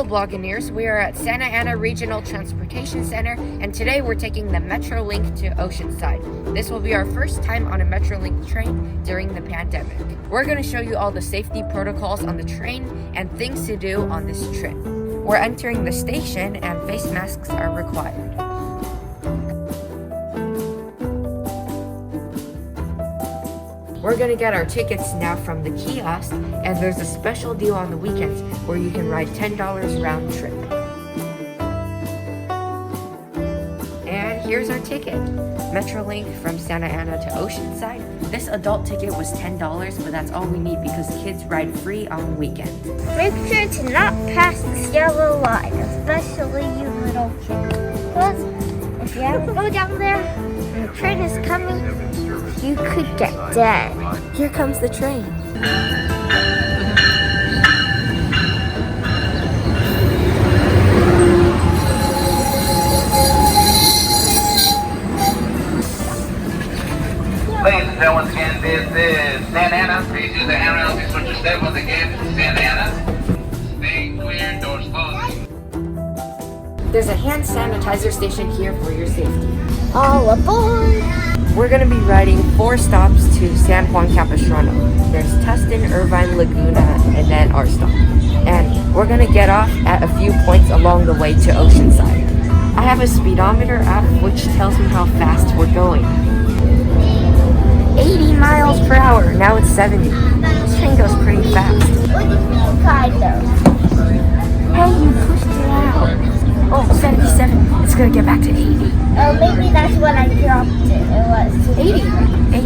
Hello Blogineers, we are at Santa Ana Regional Transportation Center, and today we're taking the Metrolink to Oceanside. This will be our first time on a Metrolink train during the pandemic. We're going to show you all the safety protocols on the train and things to do on this trip. We're entering the station and face masks are required. We're gonna get our tickets now from the kiosk, and there's a special deal on the weekends where you can ride $10 round trip. And here's our ticket. Metrolink from Santa Ana to Oceanside. This adult ticket was $10, but that's all we need because kids ride free on weekends. Make sure to not pass this yellow line, especially you little kids. Because if you ever go down there and the train is coming, you could get dead. Here comes the train. Ladies and gentlemen, once again, this is Santa Ana. Please use the handrails to switch your step once again. Santa Ana. Stay clear, doors closing. There's a hand sanitizer station here for your safety. All aboard! We're going to be riding 4 stops to San Juan Capistrano. There's Tustin, Irvine, Laguna, and then our stop. And we're going to get off at a few points along the way to Oceanside. I have a speedometer app which tells me how fast we're going. 80 miles per hour, now it's 70. This train goes pretty fast. What do you mean, kind of? Hey, you pushed it out. Oh, 77. It's going to get back to 80. Oh, maybe that's when I dropped it. It was 80. 80.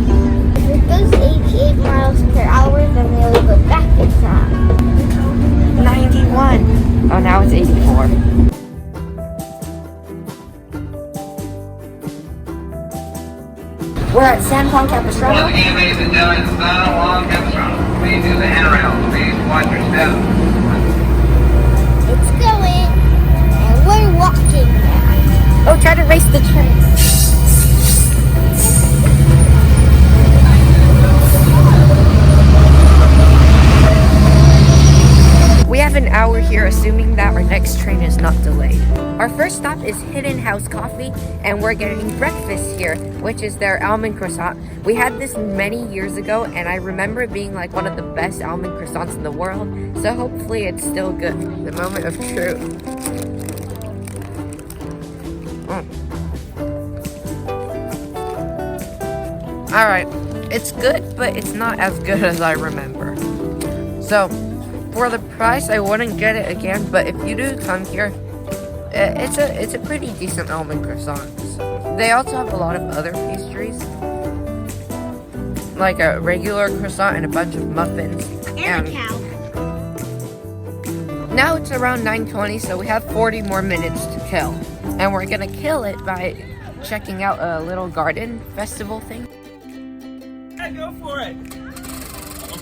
If it goes 88 miles per hour, then we'll go back in time. 91. Oh, now it's 84. We're at San Juan Capistrano. Once again, ladies and gentlemen, San Juan Capistrano. Please use the handrails. Please watch your step. It's going, and we're walking now. Oh, try to race the train. We have an hour here, assuming that our next train is not delayed. Our first stop is Hidden House Coffee, and we're getting breakfast here, which is their almond croissant. We had this many years ago, and I remember it being like one of the best almond croissants in the world, so hopefully it's still good. The moment of truth. Alright, it's good, but it's not as good as I remember. So, for the price, I wouldn't get it again, but if you do come here, it's a pretty decent almond croissant. They also have a lot of other pastries, like a regular croissant and a bunch of muffins. And a cow. Now it's around 9:20, so we have 40 more minutes to kill. And we're gonna kill it by checking out a little garden festival thing. Yeah, go for it.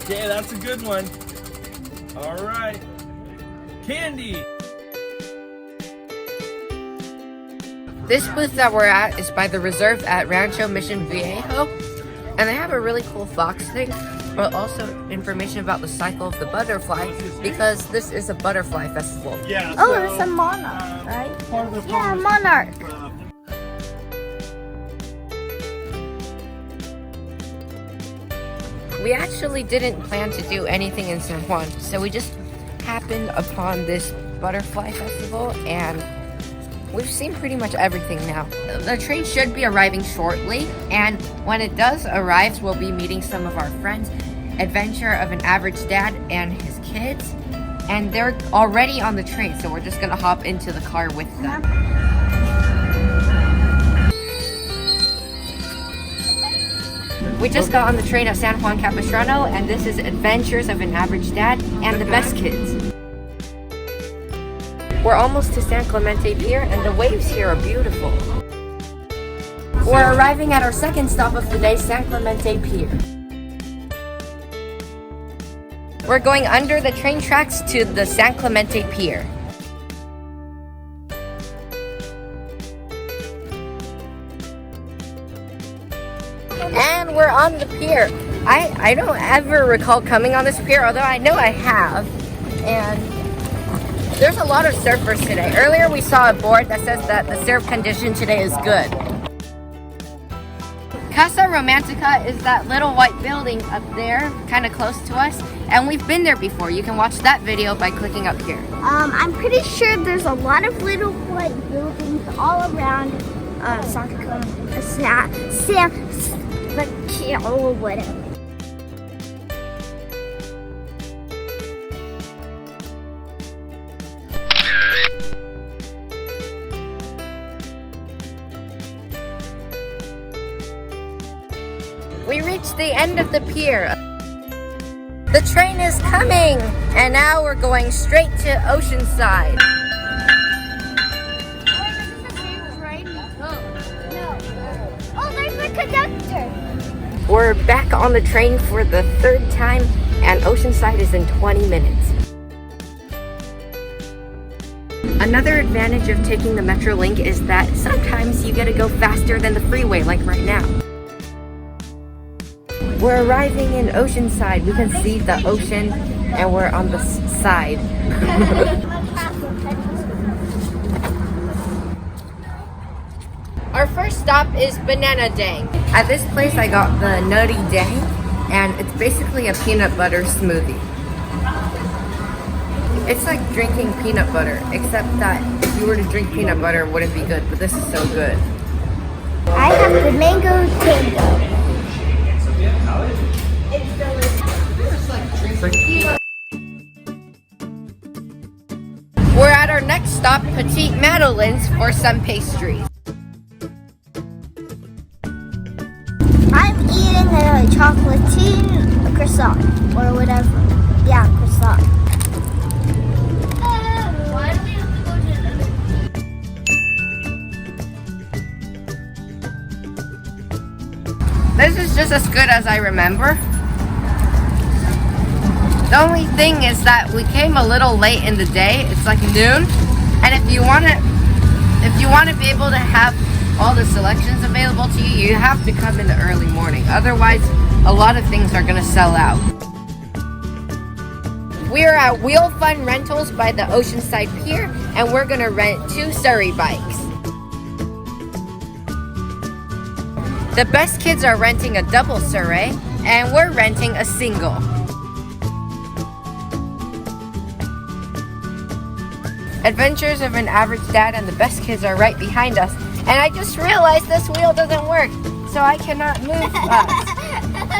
Okay, that's a good one. All right. Candy. This booth that we're at is by the reserve at Rancho Mission Viejo, and they have a really cool fox thing, but also information about the cycle of the butterfly, because this is a butterfly festival. Yeah. Oh, it's a monarch, right? Yeah, a monarch. We actually didn't plan to do anything in San Juan, so we just happened upon this butterfly festival, and we've seen pretty much everything now. The train should be arriving shortly, and when it does arrive, we'll be meeting some of our friends. Adventure of an Average Dad and his kids, and they're already on the train, so we're just gonna hop into the car with them. We just got on the train at San Juan Capistrano, and this is Adventures of an Average Dad and the Best Kids. We're almost to San Clemente Pier, and the waves here are beautiful. We're arriving at our second stop of the day, San Clemente Pier. We're going under the train tracks to the San Clemente Pier. And we're on the pier. I don't ever recall coming on this pier, although I know I have. And There's a lot of surfers today. Earlier we saw a board that says that the surf condition today is good. Casa Romantica is that little white building up there, kind of close to us, and we've been there before. You can watch that video by clicking up here. I'm pretty sure there's a lot of little white buildings all around San or whatever. We reached the end of the pier. The train is coming, and now we're going straight to Oceanside. Oh, there's the conductor. We're back on the train for the third time, and Oceanside is in 20 minutes. Another advantage of taking the Metrolink is that sometimes you get to go faster than the freeway, like right now. We're arriving in Oceanside. We can see the ocean, and we're on the side. Our first stop is Banana Dang. At this place I got the Nutty Dang, and it's basically a peanut butter smoothie. It's like drinking peanut butter, except that if you were to drink peanut butter it wouldn't be good, but this is so good. I have the mango tango. We're at our next stop, Petite Madeline's, for some pastries. I'm eating a chocolatine croissant or whatever. Yeah, croissant. Why do we have to go to This is just as good as I remember. The only thing is that we came a little late in the day. It's like noon, and if you want to be able to have all the selections available to you, you have to come in the early morning. Otherwise, a lot of things are going to sell out. We are at Wheel Fun Rentals by the Oceanside Pier, and we're going to rent 2 surrey bikes. The best kids are renting a double surrey, and we're renting a single. Adventures of an Average Dad and the Best Kids are right behind us. And I just realized this wheel doesn't work, so I cannot move fast.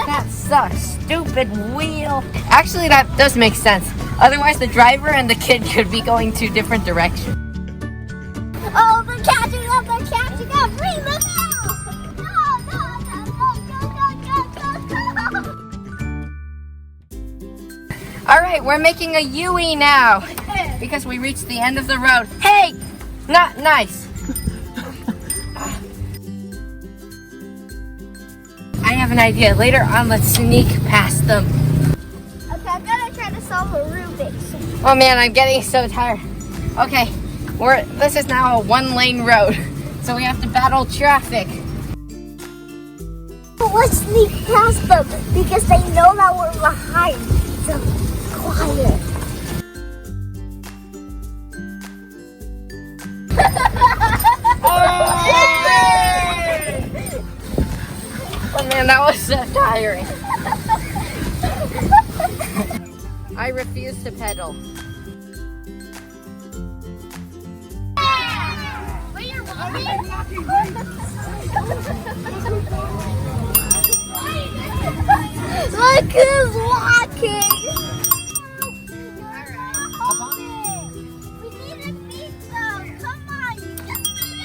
That sucks. Stupid wheel. Actually, that does make sense. Otherwise, the driver and the kid could be going 2 different directions. Oh, they're catching up, they're catching up. Bring them out. No. All right, we're making a U-E now because we reached the end of the road. Hey, not nice. I have an idea. Later on, let's sneak past them. Okay, I'm gonna try to solve a Rubik's. Oh man, I'm getting so tired. Okay, this is now a 1-lane road, so we have to battle traffic. Let's sneak past them because they know that we're behind. So quiet. Oh man, that was so tiring. I refuse to pedal. Wait, you're walking? Look who's walking! We need to beat them! Come on! You just need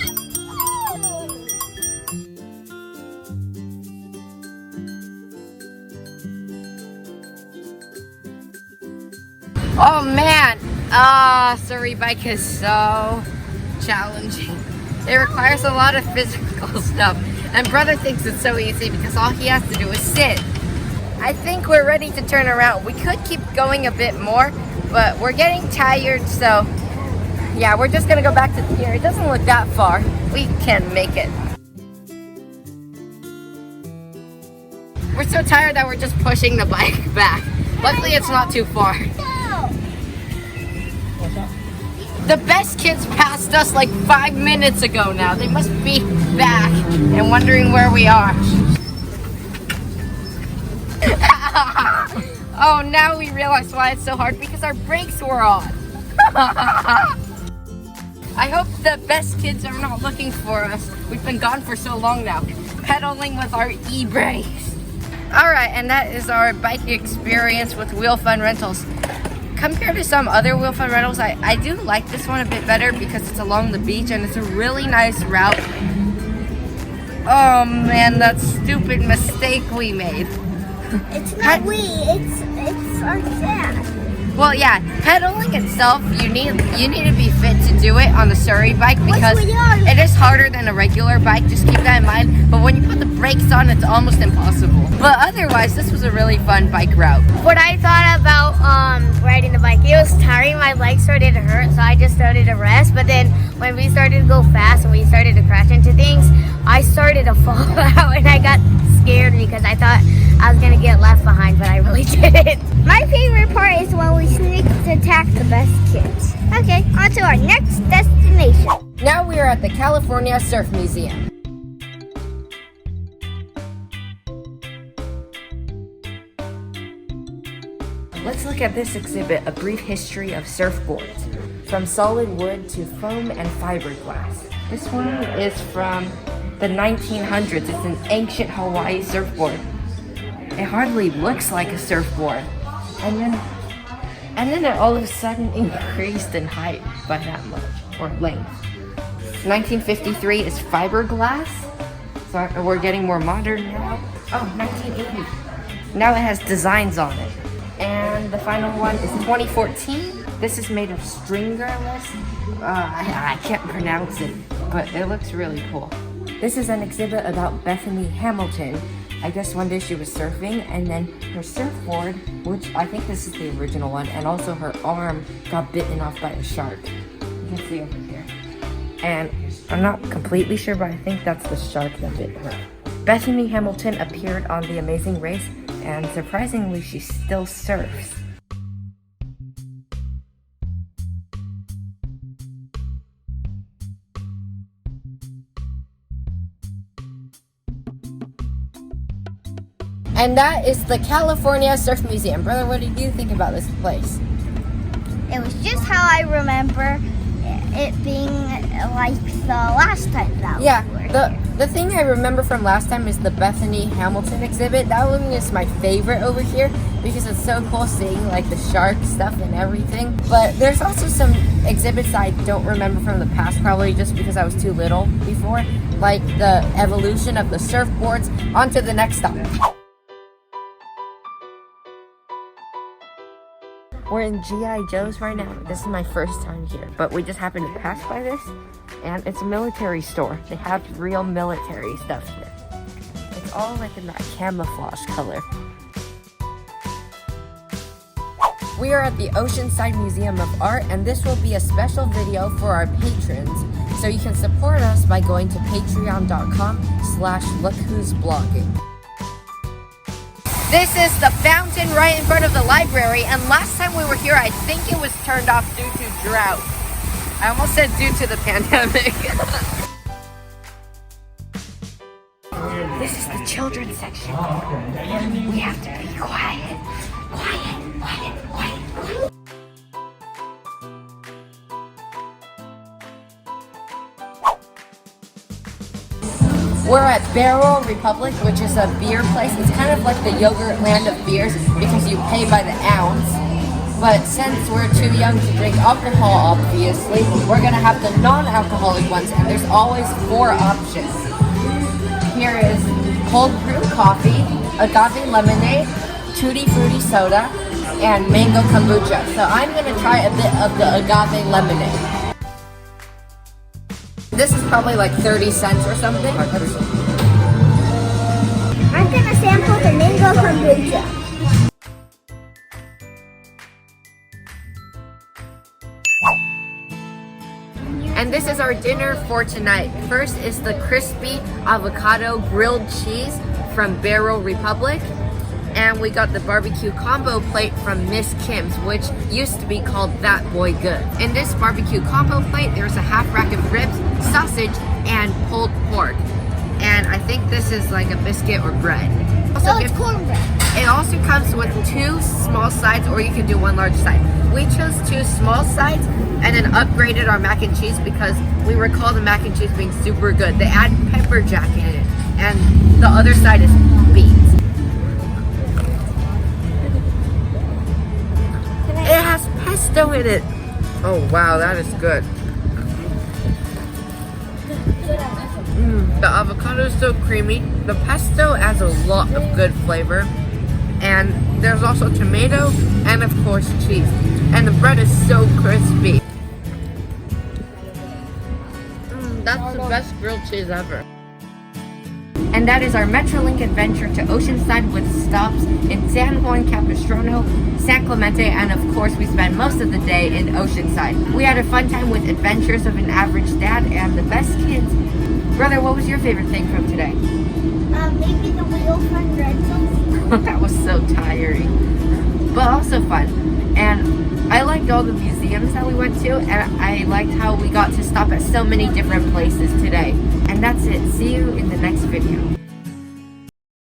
Oh man, surrey bike is so challenging. It requires a lot of physical stuff, and brother thinks it's so easy because all he has to do is sit. I think we're ready to turn around. We could keep going a bit more, but we're getting tired, so yeah, we're just gonna go back to the pier. It doesn't look that far. We can make it. We're so tired that we're just pushing the bike back. Luckily, it's not too far. The best kids passed us like 5 minutes ago now. They must be back and wondering where we are. Oh, now we realize why it's so hard, because our brakes were on. I hope the best kids are not looking for us. We've been gone for so long now, pedaling with our e-brakes. Alright, and that is our bike experience with Wheel Fun Rentals. Compared to some other Wheel Fun Rentals, I do like this one a bit better because it's along the beach and it's a really nice route. Oh man, that stupid mistake we made. It's not it's our dad. Well, yeah, pedaling itself, you need to be fit to do it on the surrey bike because it is harder than a regular bike. Just keep that in mind. But when you put the brakes on, it's almost impossible. But otherwise, this was a really fun bike route. What I thought about riding the bike, it was tiring. My legs started to hurt, so I just started to rest. But then when we started to go fast and we started to crash into things, I started to fall out and I got scared because I thought I was gonna get left behind, but I really didn't. My favorite part is when we sneak attack the best kids. Okay, on to our next destination. Now we are at the California Surf Museum. Let's look at this exhibit, A Brief History of Surfboards, from solid wood to foam and fiberglass. This one is from the 1900s. It's an ancient Hawaii surfboard. It hardly looks like a surfboard. And then it all of a sudden increased in height by that much, or length. 1953 is fiberglass. So we're getting more modern now. Oh, 1980. Now it has designs on it. And the final one is 2014. This is made of stringerless. I can't pronounce it, but it looks really cool. This is an exhibit about Bethany Hamilton. I guess one day she was surfing and then her surfboard, which I think this is the original one, and also her arm got bitten off by a shark. You can see over here. And I'm not completely sure, but I think that's the shark that bit her. Bethany Hamilton appeared on The Amazing Race, and surprisingly, she still surfs. And that is the California Surf Museum. Brother, what did you think about this place? It was just how I remember it being like the last time that Yeah, we were here. the thing I remember from last time is the Bethany Hamilton exhibit. That one is my favorite over here because it's so cool seeing like the shark stuff and everything. But there's also some exhibits I don't remember from the past, probably just because I was too little before, like the evolution of the surfboards. On to the next stop. We're in G.I. Joe's right now. This is my first time here, but we just happened to pass by this, and it's a military store. They have real military stuff here. It's all like in that camouflage color. We are at the Oceanside Museum of Art, and this will be a special video for our patrons, so you can support us by going to patreon.com/lookwho'sblogging. This is the fountain right in front of the library, and last time we were here, I think it was turned off due to drought. I almost said due to the pandemic. This is the children's section. We have to be quiet. Quiet. We're at Barrow Republic, which is a beer place. It's kind of like the yogurt land of beers because you pay by the ounce. But since we're too young to drink alcohol, obviously, we're gonna have the non-alcoholic ones, and there's always 4 options. Here is cold brew coffee, agave lemonade, tutti frutti soda, and mango kombucha. So I'm gonna try a bit of the agave lemonade. This is probably like 30 cents or something. I'm gonna sample the mango kombucha. And this is our dinner for tonight. First is the crispy avocado grilled cheese from Barrow Republic. And we got the barbecue combo plate from Miss Kim's, which used to be called That Boy Good. In this barbecue combo plate, there's a half rack of ribs, sausage, and pulled pork. And I think this is like a biscuit or bread. Also, it's cornbread. it also comes with 2 small sides, or you can do 1 large side. We chose 2 small sides and then upgraded our mac and cheese because we recall the mac and cheese being super good. They add pepper jack in it, and the other side is beans. It has pesto in it. Oh wow, that is good. The avocado is so creamy. The pesto adds a lot of good flavor. And there's also tomato and of course cheese. And the bread is so crispy. That's the best grilled cheese ever. And that is our Metrolink Adventure to Oceanside with stops in San Juan Capistrano, San Clemente, and of course we spent most of the day in Oceanside. We had a fun time with adventures of an average dad and the best kids. Brother, what was your favorite thing from today? Maybe the wheel fun rentals. That was so tiring, but also fun. And I liked all the museums that we went to, and I liked how we got to stop at so many different places today. And that's it. See you in the next video.